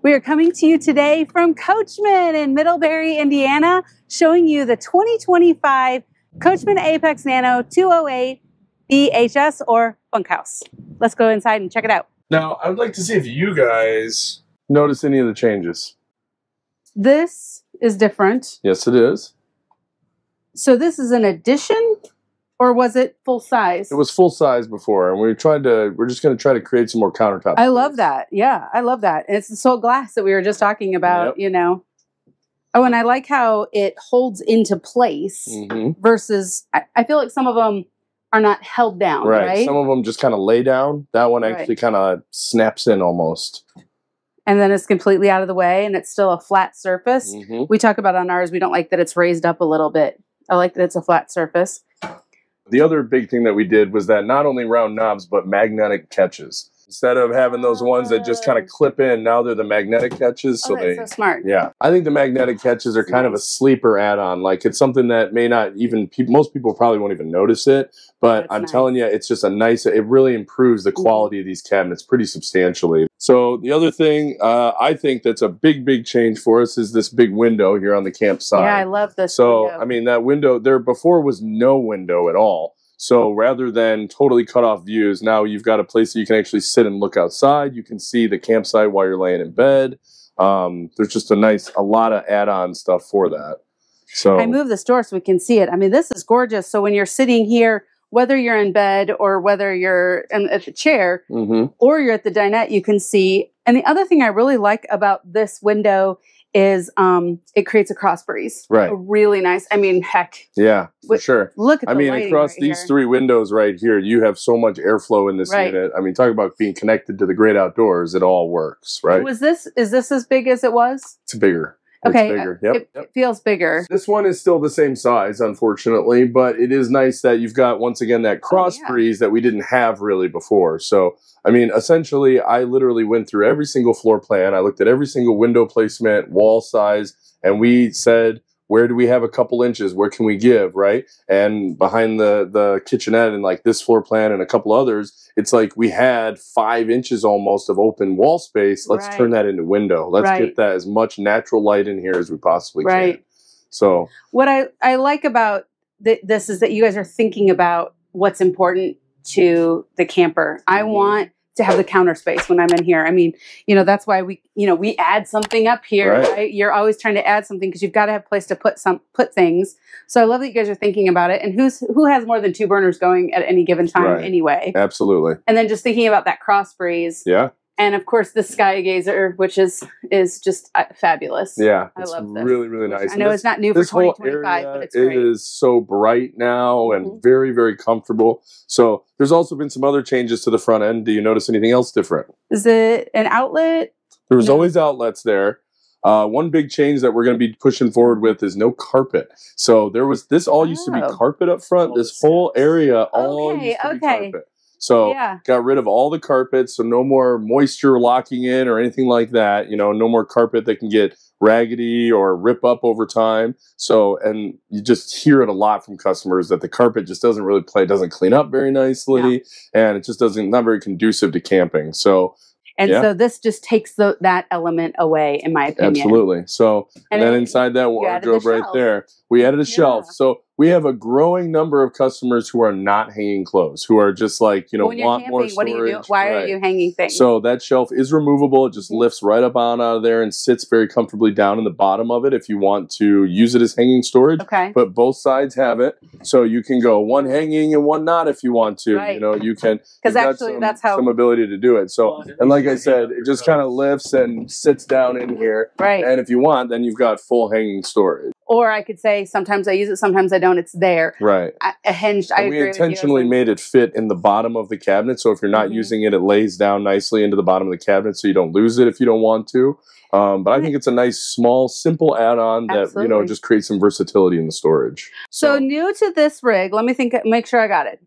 We are coming to you today from Coachmen in Middlebury, Indiana, showing you the 2025 Coachmen Apex Nano 208 BHS or bunkhouse. Let's go inside and check it out. Now, I would like to see if you guys notice any of the changes. This is different. Yes, it is. So this is an addition, or was it full size? It was full size before, and we're just going to try to create some more countertop I love that. Yeah, I love that. It's the sole glass that we were just talking about, you know. Oh, and I like how it holds into place versus, I feel like some of them are not held down, right? Some of them just kind of lay down. That one actually kind of snaps in almost. And then it's completely out of the way, and it's still a flat surface. We talk about on ours, we don't like that it's raised up a little bit. I like that it's a flat surface. The other big thing that we did was that not only round knobs, but magnetic catches. Instead of having those ones that just kind of clip in, now they're the magnetic catches. So that's so smart. Yeah. I think the magnetic catches are kind of a sleeper add-on. Like, it's something that may not even, most people probably won't even notice it. But I'm telling you, it's just a nice, it really improves the quality of these cabinets pretty substantially. So the other thing I think that's a big, big change for us is this big window here on the campsite. Yeah, I love this window. I mean, that window, there before was no window at all. So rather than totally cut off views, now you've got a place that you can actually sit and look outside. You can see the campsite while you're laying in bed. There's just a lot of add-on stuff for that. So I moved this door so we can see it. I mean, this is gorgeous. So when you're sitting here, whether you're in bed or whether you're at the chair or you're at the dinette, you can see. And the other thing I really like about this window is it creates a cross breeze. Right. Really nice. I mean, heck. Yeah, for sure. Look at the lighting across right these here. 3 windows right here, you have so much airflow in this unit. I mean, talk about being connected to the great outdoors. It all works, right? Is this as big as it was? It's bigger. Okay. It's bigger. It feels bigger. This one is still the same size, unfortunately, but it is nice that you've got, once again, that cross breeze that we didn't have really before. So, I mean, essentially, I literally went through every single floor plan. I looked at every single window placement, wall size, and we said, where do we have a couple inches? Where can we give, right? And behind the kitchenette and like this floor plan and a couple others, it's like we had 5 inches almost of open wall space. Let's turn that into window. Let's get that as much natural light in here as we possibly can. So what I like about this is that you guys are thinking about what's important to the camper. I want to have the counter space when I'm in here. I mean, you know, that's why we add something up here, right? You're always trying to add something because you've got to have a place to put things. So I love that you guys are thinking about it. And who has more than 2 burners going at any given time anyway? Absolutely. And then just thinking about that cross breeze. Yeah. And of course, the sky gazer, which is just fabulous. Yeah, I love this. Really, really nice. I know it's not new for 2025, but it's great. It is so bright now and very, very comfortable. So there's also been some other changes to the front end. Do you notice anything else different? Is it an outlet? There was always outlets there. One big change that we're going to be pushing forward with is no carpet. So this all used to be carpet up front. This whole area all used to be carpet. So got rid of all the carpets, so no more moisture locking in or anything like that. You know, no more carpet that can get raggedy or rip up over time. So, and you just hear it a lot from customers that the carpet just doesn't really doesn't clean up very nicely, and it just not very conducive to camping. So. And so this just takes that element away, in my opinion. Absolutely. So, and then inside that wardrobe right there, we added a shelf. So we have a growing number of customers who are not hanging clothes, who are just like, you know, want more storage. What do you do? Why are you hanging things? So that shelf is removable. It just lifts right up on out of there and sits very comfortably down in the bottom of it if you want to use it as hanging storage. Okay. But both sides have it. So you can go one hanging and one not if you want to. You know, you can. Because actually that's how. Some ability to do it. So, and like I said, it just kind of lifts and sits down in here. Right. And if you want, then you've got full hanging storage. Or I could say sometimes I use it, sometimes I don't. It's there. Right. A hinged. And we intentionally made it fit in the bottom of the cabinet. So if you're not using it, it lays down nicely into the bottom of the cabinet so you don't lose it if you don't want to. But I think it's a nice, small, simple add-on that, you know, just creates some versatility in the storage. So new to this rig, let me make sure I got it.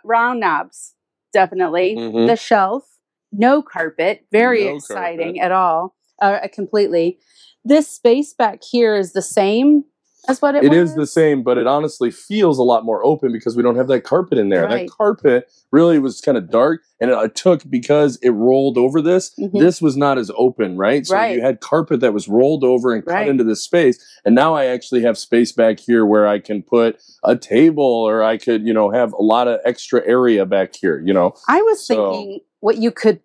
Round knobs, definitely. The shelf, no carpet, very exciting at all, completely. This space back here is the same That's what it is the same, but it honestly feels a lot more open because we don't have that carpet in there. Right. That carpet really was kind of dark, and it took, because it rolled over this, this was not as open, right? So you had carpet that was rolled over and cut into this space, and now I actually have space back here where I can put a table, or I could, you know, have a lot of extra area back here, you know. I was thinking what you could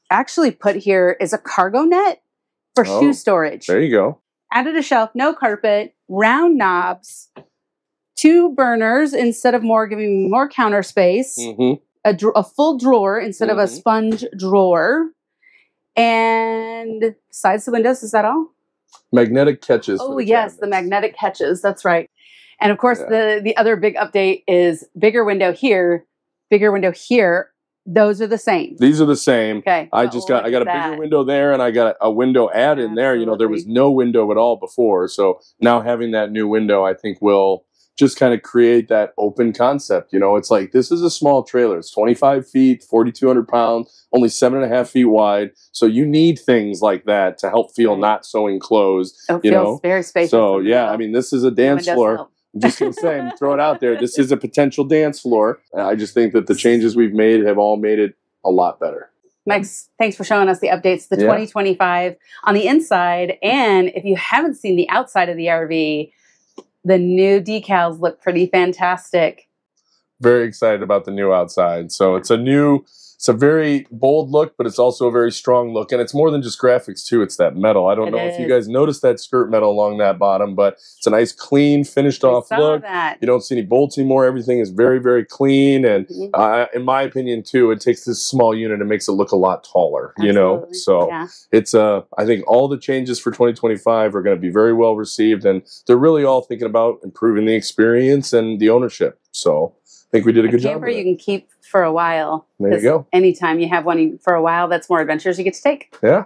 actually put here is a cargo net for shoe storage. There you go. Added a shelf, no carpet, round knobs, 2 burners instead of more, giving me more counter space, a full drawer instead of a sponge drawer, and sides to windows. Is that all? Magnetic catches. Oh, yes, the magnetic catches. That's right. And of course, the other big update is bigger window here, bigger window here. Those are the same. These are the same. Okay. I got a bigger window there, and I got a window add in there. You know, there was no window at all before. So now having that new window, I think will just kind of create that open concept. You know, it's like, this is a small trailer. It's 25 feet, 4,200 pounds, only 7.5 feet wide. So you need things like that to help feel not so enclosed. It feels very spacious. So yeah, I mean, this is a dance floor. I'm just going to say, throw it out there. This is a potential dance floor. I just think that the changes we've made have all made it a lot better. Max, thanks for showing us the updates, the 2025 on the inside. And if you haven't seen the outside of the RV, the new decals look pretty fantastic. Very excited about the new outside. So it's a very bold look, but it's also a very strong look. And it's more than just graphics, too. It's that metal. I don't know if you guys noticed that skirt metal along that bottom, but it's a nice, clean, finished off look. You don't see any bolts anymore. Everything is very, very clean. And in my opinion, too, it takes this small unit and makes it look a lot taller, you know? So it's, I think all the changes for 2025 are going to be very well received. And they're really all thinking about improving the experience and the ownership. So I think we did a good job. Camper you can keep for a while. There you go. Anytime you have one for a while, that's more adventures you get to take. Yeah.